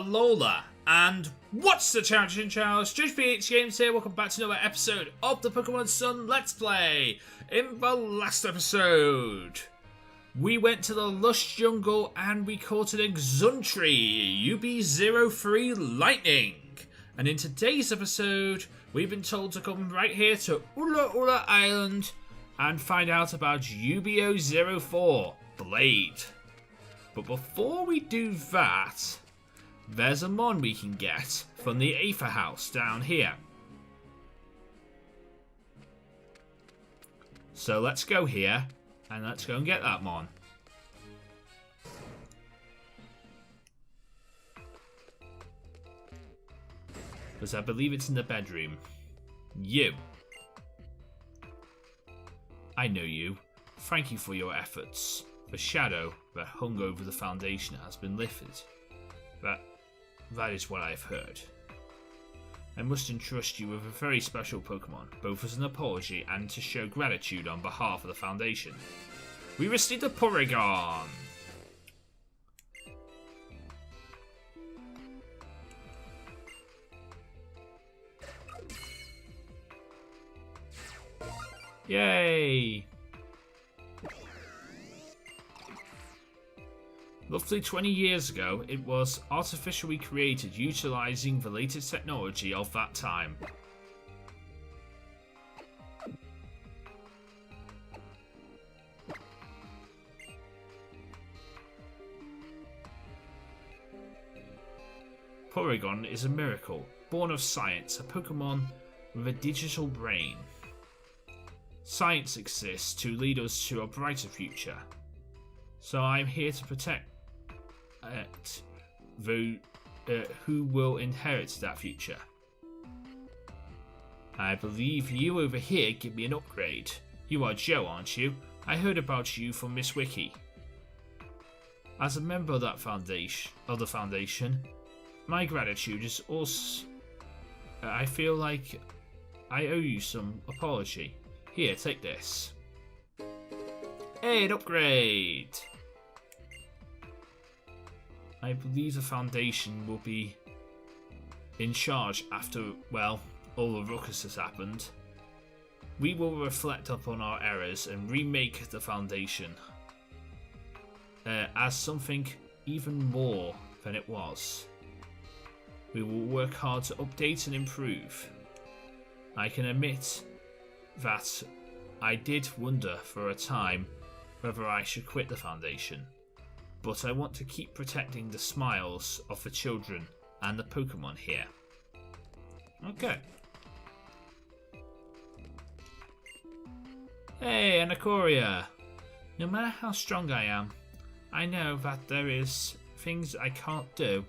Alola, and what's the challenge? Judge PH Games here. Welcome back to another episode of the Pokemon Sun Let's Play. In the last episode, we went to the lush jungle and we caught an Exuntry, UB03 Lightning. And in today's episode, we've been told to come right here to Ula Island and find out about UB04 Blade. But before we do that, there's a mon we can get from the Aether House down here. So let's go here and let's go and get that mon. Because I believe it's in the bedroom. You. I know you. Thank you for your efforts. The shadow that hung over the foundation has been lifted. That is what I've heard. I must entrust you with a very special Pokemon, both as an apology and to show gratitude on behalf of the Foundation. We received a Porygon! Yay! Roughly 20 years ago, it was artificially created utilizing the latest technology of that time. Porygon is a miracle, born of science, a Pokemon with a digital brain. Science exists to lead us to a brighter future. So I'm here to protect who will inherit that future. I believe you over here give me an upgrade. You are Joe, aren't you? I heard about you from Miss Wiki. As a member of that foundation, my gratitude is also. I feel like I owe you some apology. Here, take this. Hey, an upgrade! I believe the Foundation will be in charge after, well, all the ruckus has happened. We will reflect upon our errors and remake the Foundation as something even more than it was. We will work hard to update and improve. I can admit that I did wonder for a time whether I should quit the Foundation, but I want to keep protecting the smiles of the children and the Pokemon here. Okay. Hey, Anacoria! No matter how strong I am, I know that there is things I can't do,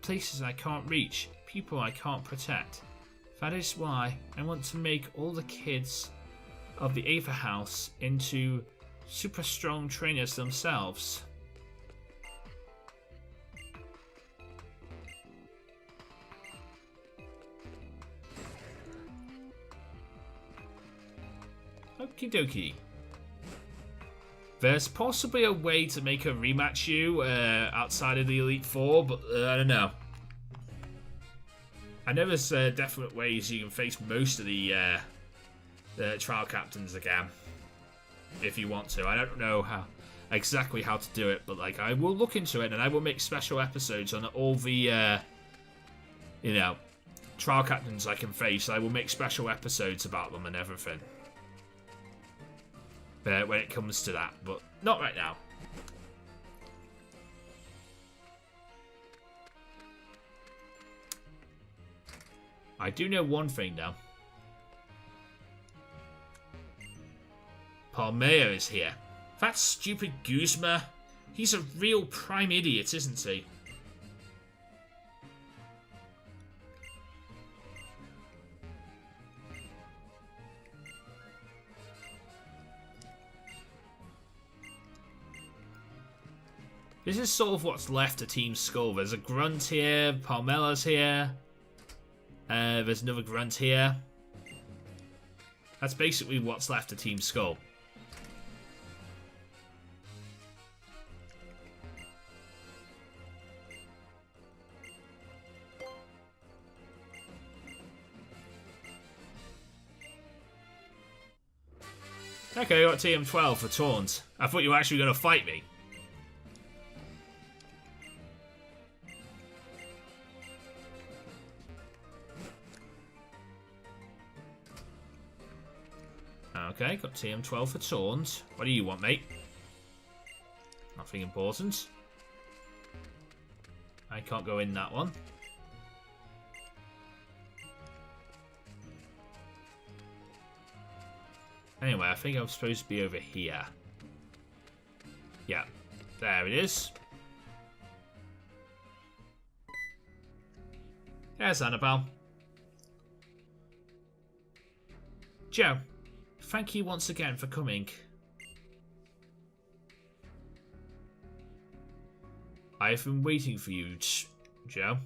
places I can't reach, people I can't protect. That is why I want to make all the kids of the Aether House into super strong trainers themselves. Okie dokie. There's possibly a way to make a rematch you outside of the Elite Four, but I don't know. I know there's definite ways you can face most of the trial captains again, if you want to. I don't know exactly how to do it, but like I will look into it and I will make special episodes on all the trial captains I can face. I will make special episodes about them and everything when it comes to that, but not right now. I do know one thing now. Palmea is here. That stupid Guzma. He's a real prime idiot, isn't he? This is sort of what's left of Team Skull. There's a Grunt here, Palmella's here. There's another Grunt here. That's basically what's left of Team Skull. Okay, I got TM12 for taunt. I thought you were actually going to fight me. Okay, got TM12 for taunt. What do you want, mate? Nothing important. I can't go in that one. Anyway, I think I'm supposed to be over here. Yeah, there it is. There's Annabelle. Joe, thank you once again for coming. I've been waiting for you, Joe.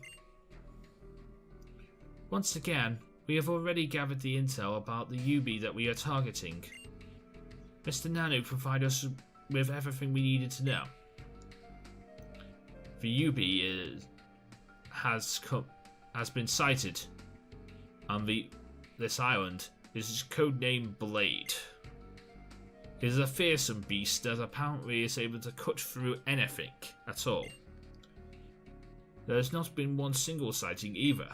Once again, we have already gathered the intel about the UB that we are targeting. Mr. Nanu provided us with everything we needed to know. The UB has been sighted on this island. This is codenamed Blade. It is a fearsome beast that apparently is able to cut through anything at all. There has not been one single sighting either.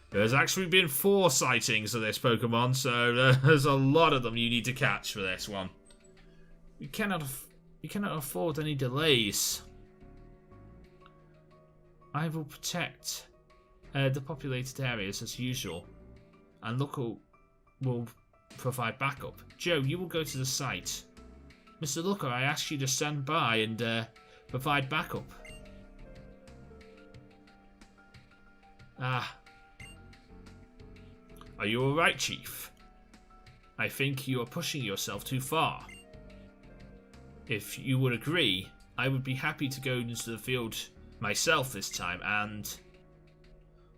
There's actually been 4 sightings of this Pokemon, so there's a lot of them you need to catch for this one. We cannot afford any delays. I will protect the populated areas as usual, and Local will provide backup. Joe, you will go to the site. Mr. Looker, I ask you to stand by and provide backup. Are you alright, Chief? I think you are pushing yourself too far. If you would agree, I would be happy to go into the field myself this time, and...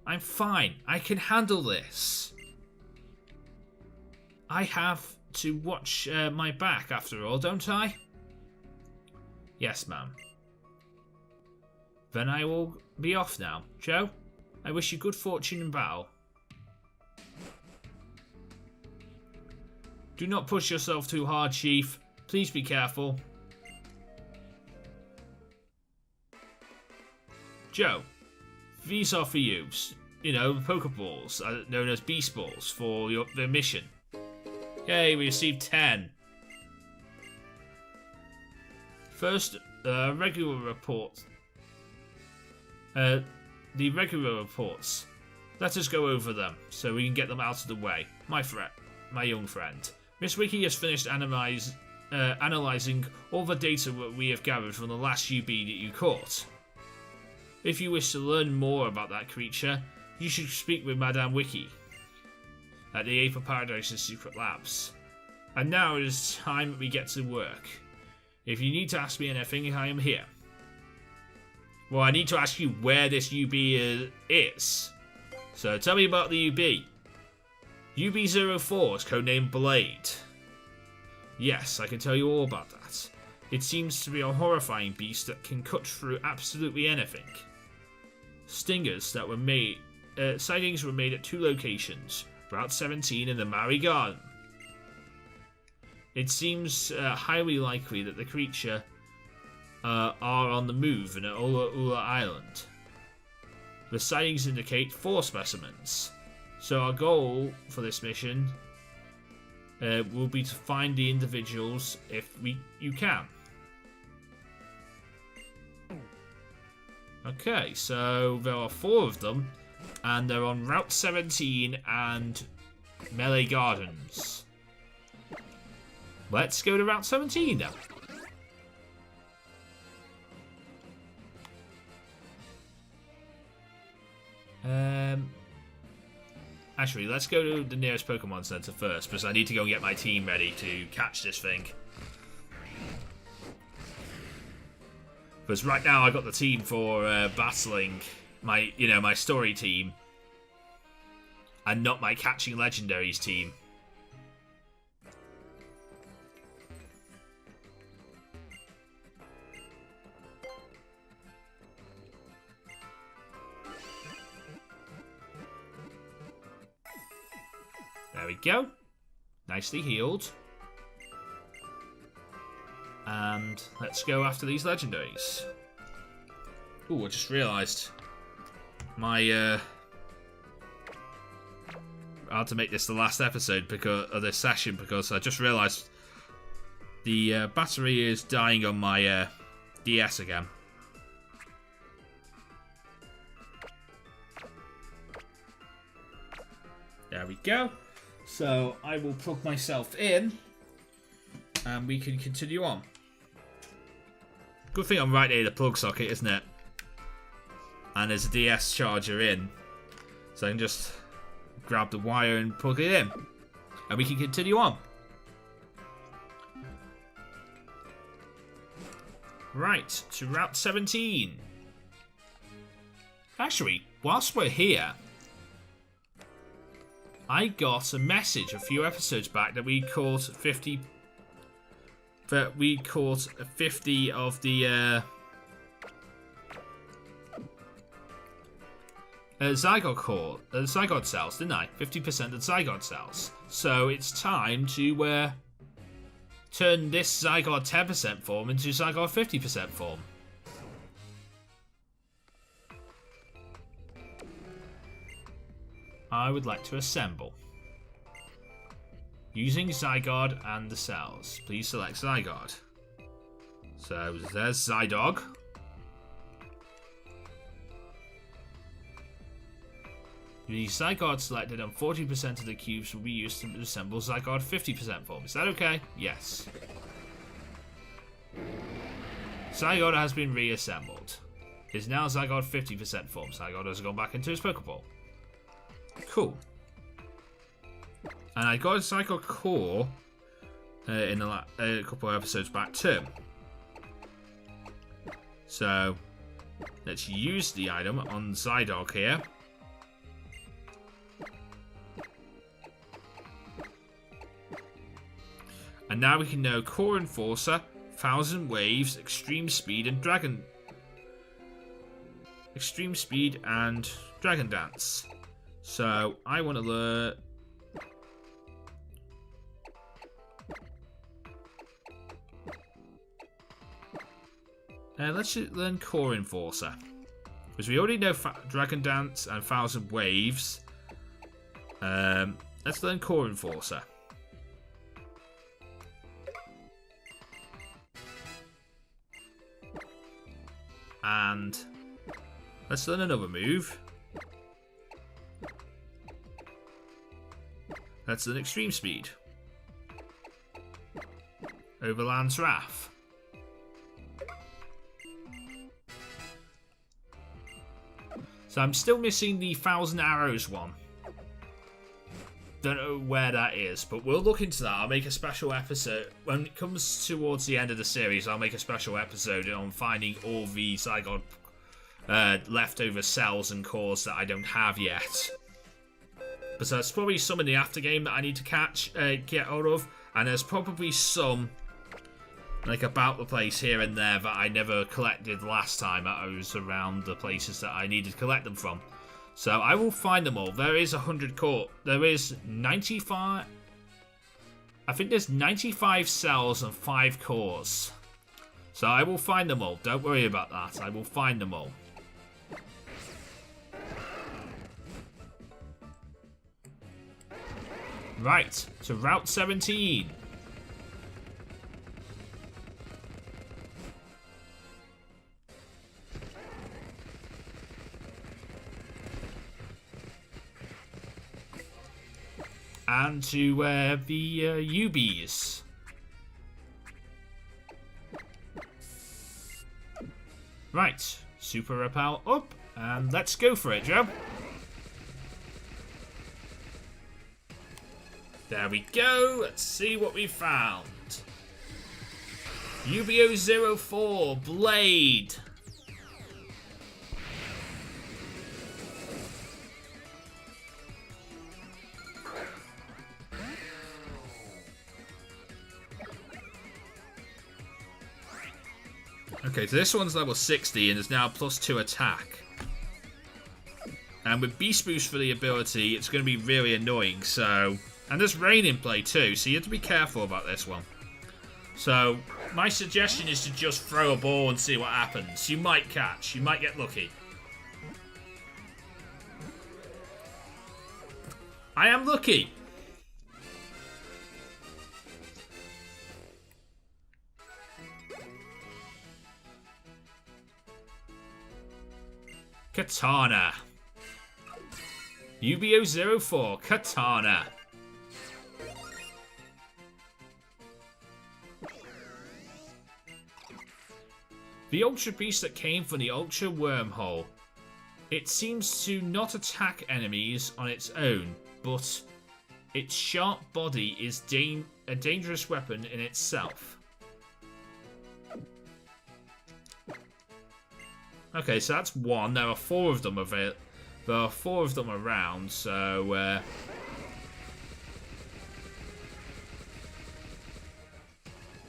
I'm fine. I can handle this. I have to watch my back after all, don't I? Yes, ma'am. Then I will be off now. Joe, I wish you good fortune in battle. Do not push yourself too hard, Chief. Please be careful. Joe, these are for you. You know, Pokeballs, known as Beast Balls, for the mission. Yay, we received 10. First, regular report. The regular reports. Let us go over them, so we can get them out of the way. My young friend. Miss Wiki has finished analysing all the data that we have gathered from the last UB that you caught. If you wish to learn more about that creature, you should speak with Madame Wiki at the Ape of Paradise's secret labs. And now it is time that we get to work. If you need to ask me anything, I am here. Well, I need to ask you where this UB is. So tell me about the UB. UB04 is codenamed Blade. Yes, I can tell you all about that. It seems to be a horrifying beast that can cut through absolutely anything. Sightings were made at 2 locations, Route 17 and the Maori Garden. It seems highly likely that the creature are on the move in Ula Ula Island. The sightings indicate 4 specimens. So our goal for this mission will be to find the individuals if you can. Okay, so there are 4 of them, and they're on Route 17 and Melee Gardens. Let's go to Route 17 then. Actually, let's go to the nearest Pokemon Center first, because I need to go and get my team ready to catch this thing. Because right now I got the team for battling my story team, and not my catching legendaries team. There we go. Nicely healed. And let's go after these legendaries. Ooh, I just realised my I had to make this the last episode because of this session, because I just realised the battery is dying on my DS again. There we go. So I will plug myself in and we can continue on. Good thing I'm right near the plug socket, isn't it? And there's a DS charger in, so I can just grab the wire and plug it in, and we can continue on. Right, to Route 17. Actually, whilst we're here, I got a message a few episodes back that we caught 50. That we caught 50 of the zygote cells, didn't I? 50% of zygote cells. So it's time to turn this zygote 10% form into zygote 50% form. I would like to assemble. Using Zygarde and the cells. Please select Zygarde. So there's Zydog. The Zygarde selected and 40% of the cubes will be used to assemble Zygarde 50% form. Is that okay? Yes. Zygarde has been reassembled. It is now Zygarde 50% form. Zygarde has gone back into his Pokeball. Cool. And I got a Zygarde core in a couple of episodes back too. So let's use the item on Zydog here. And now we can know Core Enforcer, 1000 Waves, Extreme Speed and Dragon Dance. So I want to learn. Let's learn Core Enforcer, because we already know Dragon Dance and 1000 Waves. Let's learn Core Enforcer. And let's learn another move. Let's learn Extreme Speed. Overland's Wrath. So I'm still missing the 1000 Arrows one. Don't know where that is, but we'll look into that. I'll make a special episode. When it comes towards the end of the series, I'll make a special episode on finding all the Zygarde leftover cells and cores that I don't have yet. But there's probably some in the aftergame that I need to get hold of. And there's probably some like about the place here and there that I never collected last time I was around the places that I needed to collect them from. So I will find them all. There is 100 core. There is 95. I think there's 95 cells and 5 cores. So I will find them all. Don't worry about that. I will find them all. Right, to Route 17. And to the UBs. Right, Super Repel up, and let's go for it, Joe. There we go, let's see what we found. UB04 Blade. Okay, so this one's level 60 and is now +2 attack. And with Beast Boost for the ability, it's going to be really annoying, so And there's rain in play too, so you have to be careful about this one. So, my suggestion is to just throw a ball and see what happens. You might catch, you might get lucky. I am lucky. Katana. UB04, Katana. The Ultra Beast that came from the Ultra Wormhole. It seems to not attack enemies on its own, but its sharp body is a dangerous weapon in itself. Okay, so that's one. There are four of them available. There are four of them around, so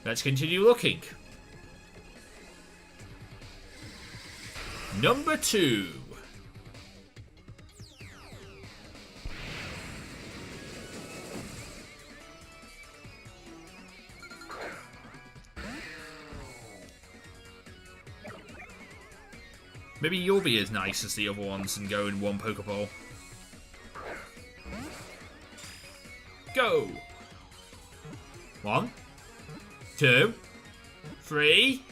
let's continue looking. Number 2. Maybe you'll be as nice as the other ones and go in one Pokeball. Go! 1, 2, 3.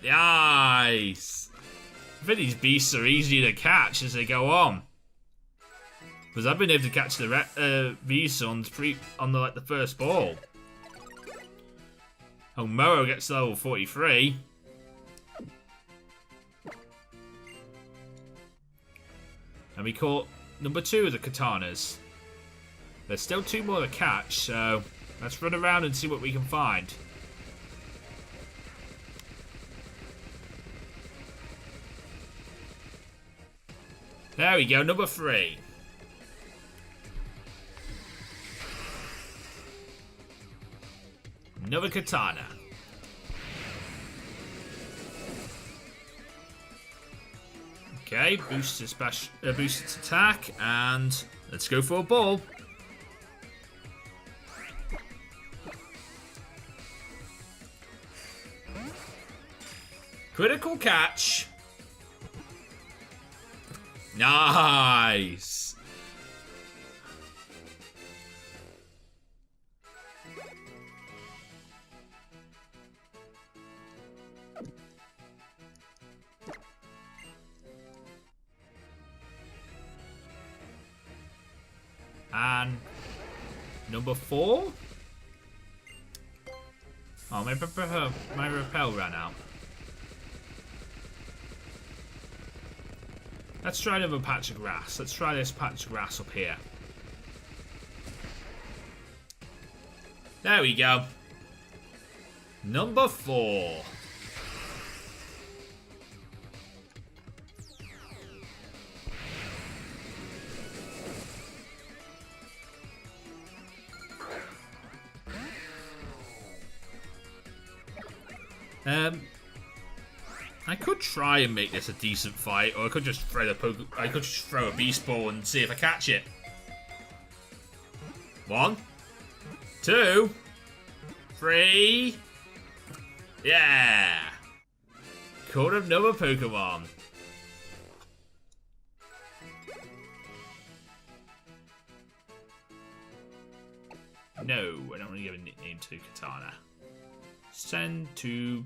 Nice! I think these beasts are easy to catch as they go on. Because I've been able to catch the V-Suns on the first ball. Oh, Moro gets to level 43. And we caught number 2 of the Katanas. There's still 2 more to catch, so let's run around and see what we can find. There we go, number 3. Another Katana. Okay, boost its attack, and let's go for a ball. Critical catch. Nice. And number 4. Oh, my repel ran out. Let's try another patch of grass. Let's try this patch of grass up here. There we go. Number 4. I could try and make this a decent fight, or I could just throw a beast ball and see if I catch it. 1, 2, 3. Yeah! Caught another Pokemon. No, I don't want to give a nickname to Katana. Send to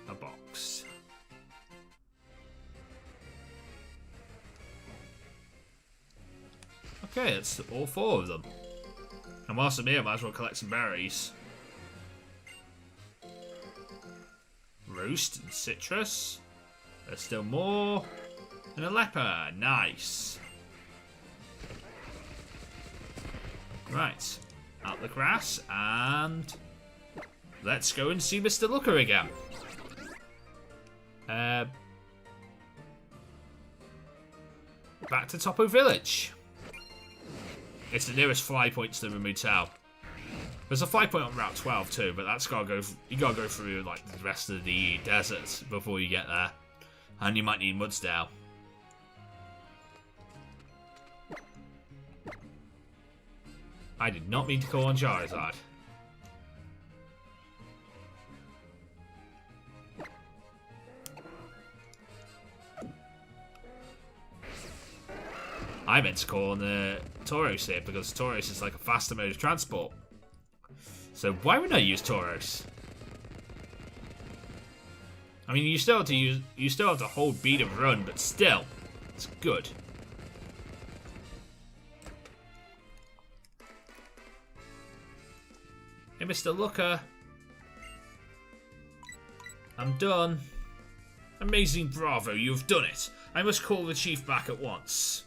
a box. Okay, that's all 4 of them. And whilst I'm here, I might as well collect some berries. Roast and citrus. There's still more. And a leopard. Nice. Right. Out the grass and let's go and see Mr. Looker again. Back to Topo Village. It's the nearest fly point to the remote tower. There's a fly point on Route 12 too, but that's gotta go. You gotta go through like the rest of the desert before you get there, and you might need Mudsdale. I did not mean to call on Charizard. I meant to call on Tauros here because Tauros is like a faster mode of transport. So why wouldn't I use Tauros? I mean, you still have to hold beat and run, but still, it's good. Hey, Mr. Looker. I'm done. Amazing, bravo, you've done it. I must call the chief back at once.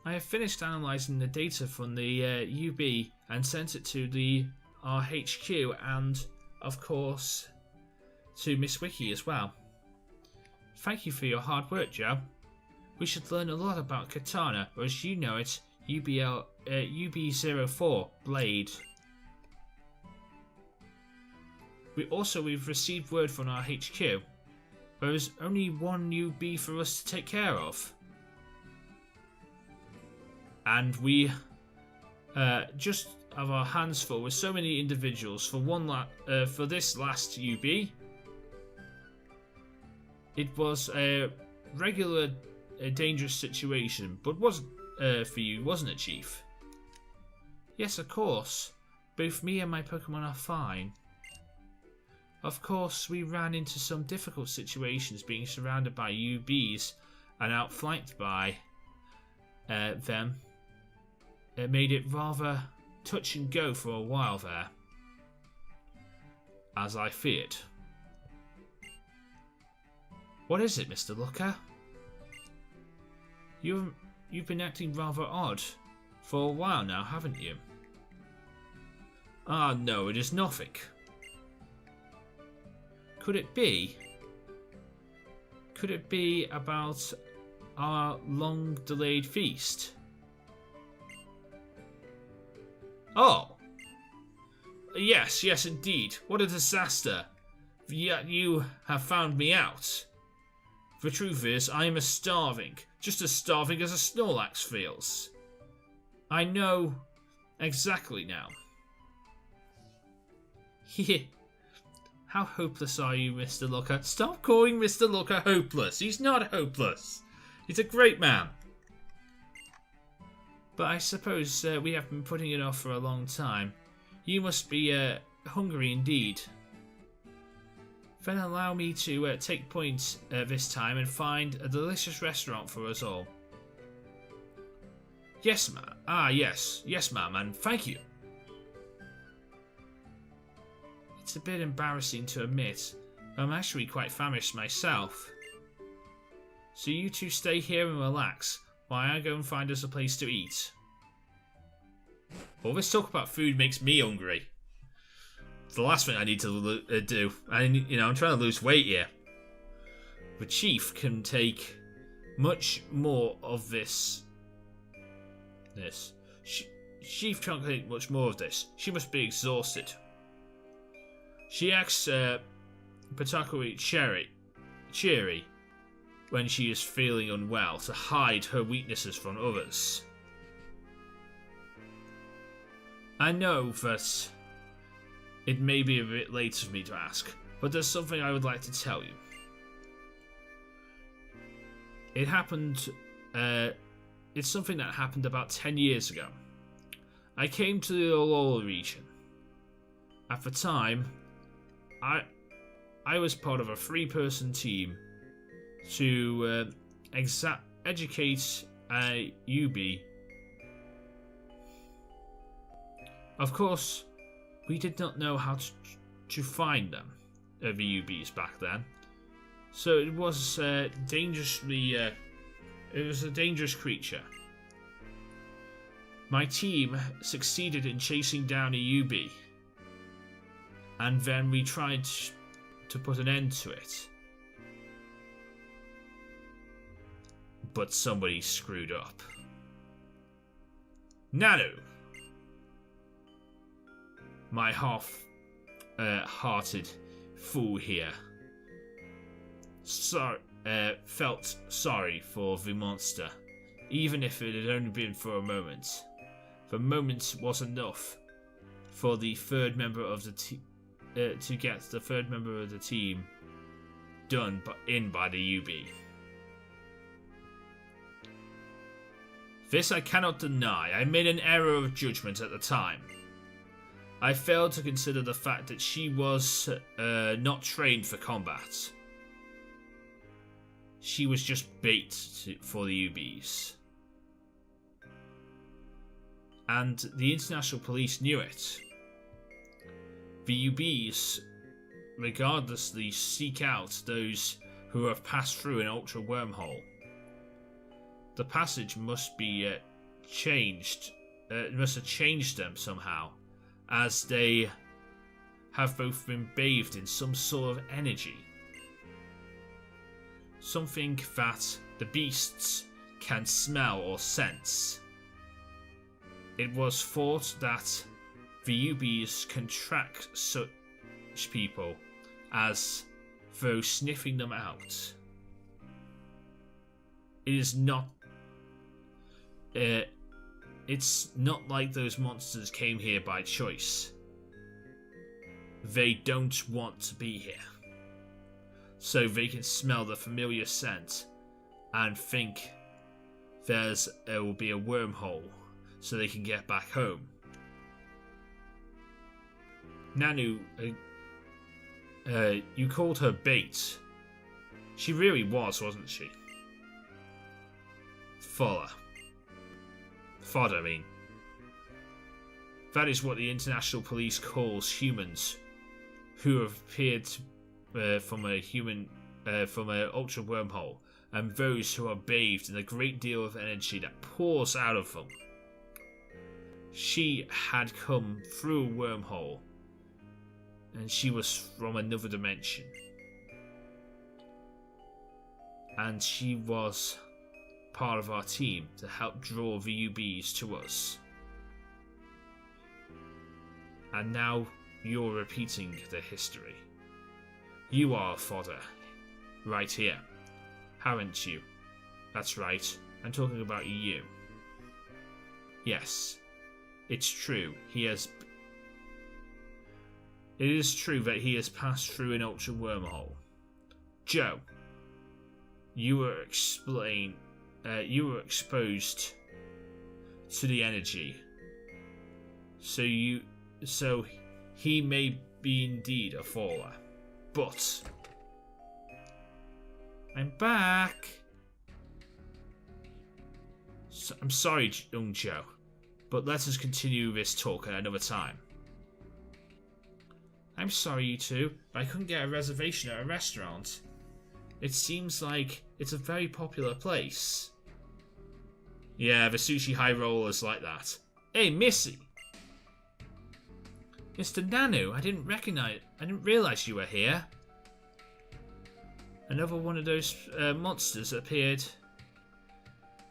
I have finished analysing the data from the UB and sent it to our HQ and, of course, to Miss Wiki as well. Thank you for your hard work, Joe. We should learn a lot about Katana, or as you know it, UB04 Blade. We've received word from our HQ. There is only one UB for us to take care of. And we just have our hands full with so many individuals for this last UB. It was a regular dangerous situation, but wasn't for you, wasn't it, Chief? Yes, of course. Both me and my Pokemon are fine. Of course, we ran into some difficult situations being surrounded by UBs and outflanked by them. It made it rather touch and go for a while there, as I feared. What is it, Mr. Looker? You've been acting rather odd for a while now, haven't you? Ah, no, it is nothing. Could it be? Could it be about our long-delayed feast? Oh! Yes, yes indeed. What a disaster. Yet you have found me out. The truth is, I am starving. Just as starving as a Snorlax feels. I know exactly now. How hopeless are you, Mr. Looker? Stop calling Mr. Looker hopeless. He's not hopeless. He's a great man. But I suppose we have been putting it off for a long time. You must be hungry indeed. Then allow me to take point this time and find a delicious restaurant for us all. Yes, ma'am. Ah, yes. Yes, ma'am, and thank you. It's a bit embarrassing to admit, but I'm actually quite famished myself. So you two stay here and relax, while I go and find us a place to eat. All this talk about food makes me hungry. It's the last thing I need to do. I'm trying to lose weight here. The chief can take much more of this. Chief can't take much more of this. She must be exhausted. She asks Patakui Cheery when she is feeling unwell to hide her weaknesses from others. I know that it may be a bit late for me to ask, but there's something I would like to tell you. It happened, it's something that happened about 10 years ago. I came to the Alola region. At the time, I was part of a 3-person team to educate a UB. Of course, we did not know how to find them, the UBs back then. So it was dangerously. It was a dangerous creature. My team succeeded in chasing down a UB, and then we tried to put an end to it. But somebody screwed up. Nanu! my half-hearted fool here felt sorry for the monster, even if it had only been for a moment. The moment was enough for the third member of the to get the third member of the team done by the UB. This I cannot deny. I made an error of judgment at the time. I failed to consider the fact that she was not trained for combat. She was just bait for the UBs. And the international police knew it. The UBs regardlessly seek out those who have passed through an ultra wormhole. The passage must be changed. It must have changed them somehow, as they have both been bathed in some sort of energy. Something that the beasts can smell or sense. It was thought that the UBs can track such people as though sniffing them out. It is not. It's not like those monsters came here by choice. They don't want to be here. So they can smell the familiar scent and think there will be a wormhole so they can get back home. Nanu, you called her bait. She really was, wasn't she? Fodder, I mean. That is what the international police calls humans who have appeared from an ultra wormhole, and those who are bathed in a great deal of energy that pours out of them. She had come through a wormhole, and she was from another dimension. And she was part of our team to help draw the UBs to us. And now you're repeating the history. You are fodder, right here, haven't you? That's right, I'm talking about you. Yes, it's true, it is true that he has passed through an ultra wormhole. Joe, you were exposed to the energy. So he may be indeed a faller. But I'm back. So, I'm sorry, young Joe, but let us continue this talk at another time. I'm sorry, you two, but I couldn't get a reservation at a restaurant. It seems like it's a very popular place. Yeah, the sushi high rollers like that. Hey, Missy! Mr. Nanu, I didn't realise you were here. Another one of those monsters appeared.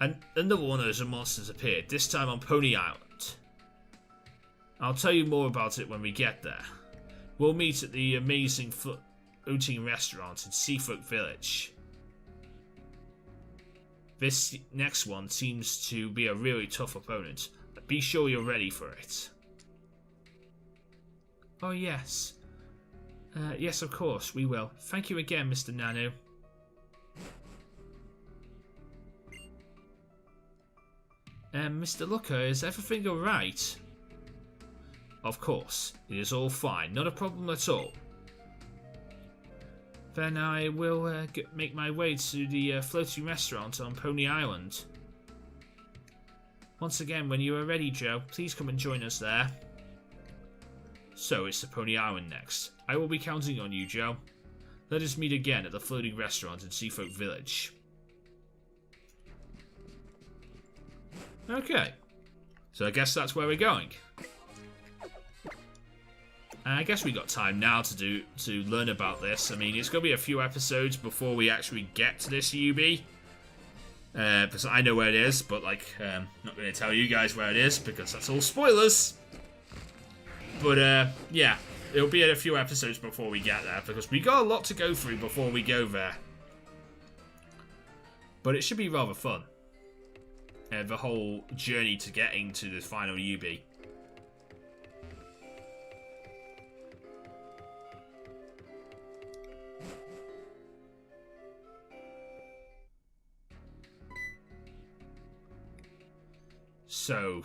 And another one of those monsters appeared, this time on Pony Island. I'll tell you more about it when we get there. We'll meet at the amazing floating restaurant in Seafolk Village. This next one seems to be a really tough opponent. Be sure you're ready for it. Oh yes. Yes, of course, we will. Thank you again, Mr. Nanu. Mr. Looker, is everything alright? Of course, it is all fine. Not a problem at all. Then I will make my way to the floating restaurant on Pony Island. Once again, when you are ready, Joe, please come and join us there. So it's the Pony Island next. I will be counting on you, Joe. Let us meet again at the floating restaurant in Seafolk Village. Okay. So I guess that's where we're going. And I guess we got time now to learn about this. I mean, it's going to be a few episodes before we actually get to this UB. Because I know where it is, but like, not going to tell you guys where it is because that's all spoilers. But yeah, it'll be a few episodes before we get there, because we got a lot to go through before we go there. But it should be rather fun. The whole journey to getting to the final UB. So,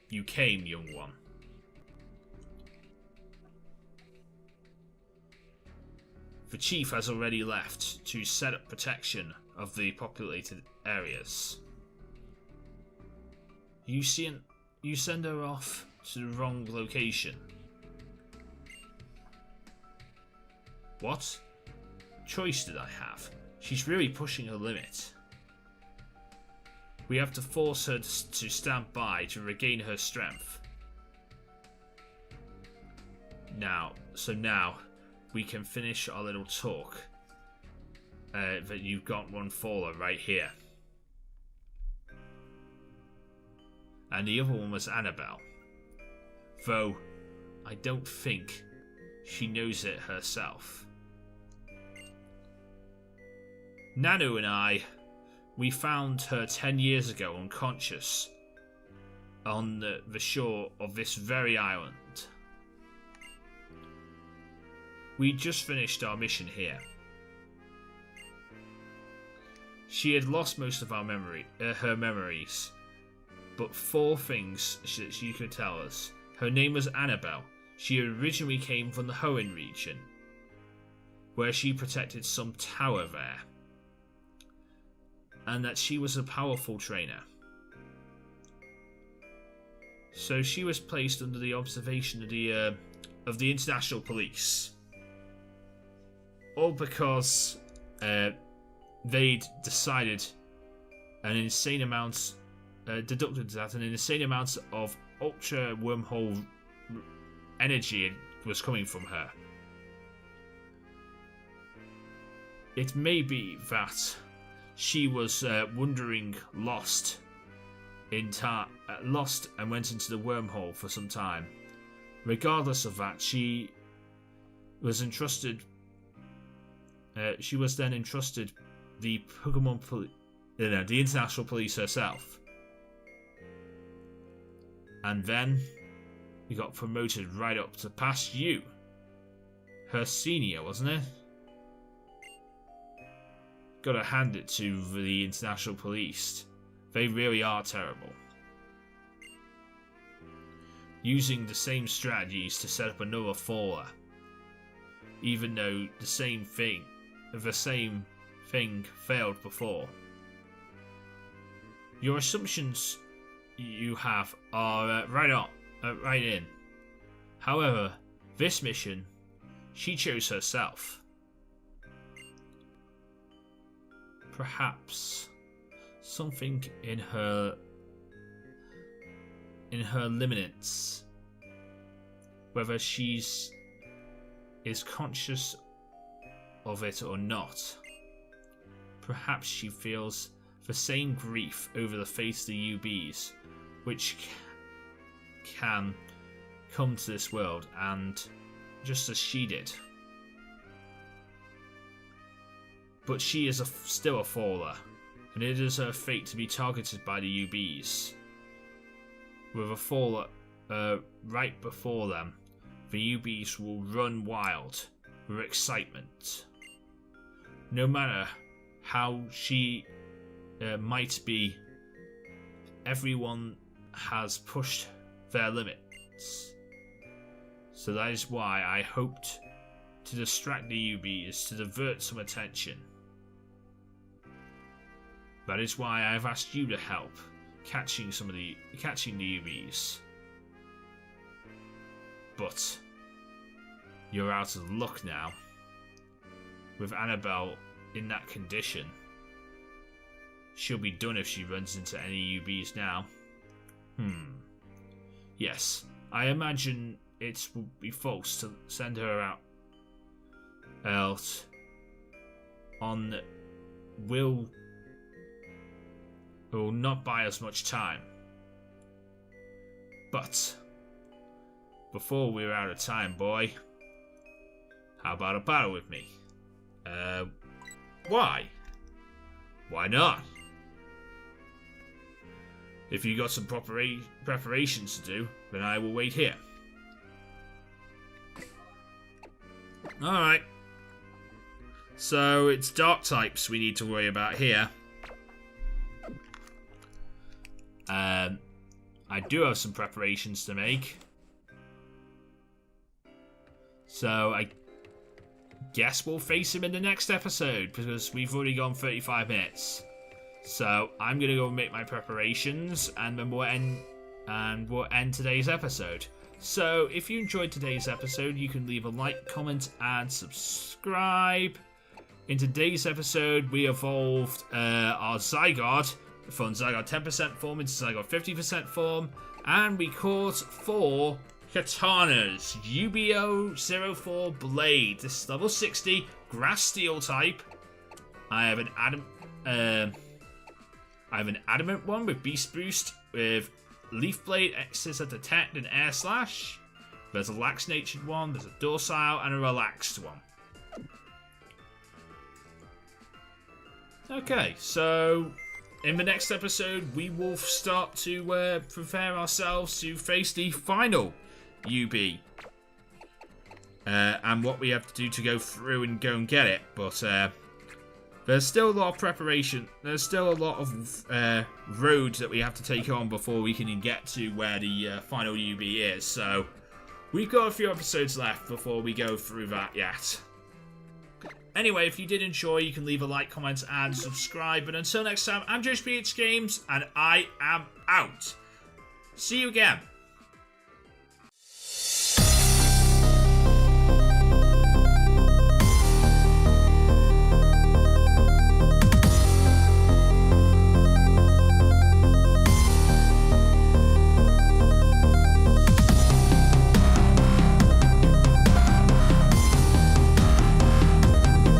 you came, young one. The chief has already left to set up protection of the populated areas. You send her off to the wrong location. What choice did I have? She's really pushing her limit. We have to force her to stand by to regain her strength. Now we can finish our little talk. That you've got one faller right here. And the other one was Annabelle. Though, I don't think she knows it herself. Nanu and we found her 10 years ago unconscious on the shore of this very island. We just finished our mission here. She had lost most of her memories, but 4 things that she could tell us. Her name was Annabelle. She originally came from the Hoenn region, where she protected some tower there, and that she was a powerful trainer. So she was placed under the observation of the international police, all because they'd decided deducted that an insane amount of ultra wormhole energy was coming from her. It may be that she was wandering lost and went into the wormhole for some time. Regardless of that, she was entrusted. She was then entrusted the the international police herself, and then he got promoted right up to past you, her senior, wasn't it? Gotta hand it to the international police. They really are terrible. Using the same strategies to set up another faller, even though the same thing failed before. Your assumptions you have are right in. However, this mission, she chose herself. Perhaps something in her lineaments, whether is conscious of it or not. Perhaps she feels the same grief over the fate of the UBs, which can come to this world, and just as she did. But she is still a faller, and it is her fate to be targeted by the UBs. With a faller right before them, the UBs will run wild with excitement. No matter how she might be, everyone has pushed their limits. So that is why I hoped to distract the UBs, to divert some attention. That is why I have asked you to help catching the UBs. But you're out of luck now. With Annabelle in that condition, she'll be done if she runs into any UBs now. Yes, I imagine it would be false to send her out on will not buy us much time. But before we're out of time, boy. How about a battle with me? Why? Why not? If you got some preparations to do, then I will wait here. Alright. So, it's dark types we need to worry about here. I do have some preparations to make. So, I guess we'll face him in the next episode, because we've already gone 35 minutes. So, I'm going to go make my preparations, and then we'll end today's episode. So, if you enjoyed today's episode, you can leave a like, comment, and subscribe. In today's episode, we evolved our Zygarde from Zygarde 10% form into Zygarde 50% form, and we caught 4 Katanas. UB04 Blade. This is level 60, Grass Steel type. I have an Adamant one with Beast Boost, with Leaf Blade, Exes at Detect, and Air Slash. There's a Lax Natured one, there's a Docile, and a Relaxed one. Okay, so in the next episode, we will start to prepare ourselves to face the final UB. And what we have to do to go through and go and get it. But there's still a lot of preparation. There's still a lot of roads that we have to take on before we can get to where the final UB is. So we've got a few episodes left before we go through that yet. Anyway, if you did enjoy, you can leave a like, comment, and subscribe. But until next time, I'm JoshPH Games, and I am out. See you again.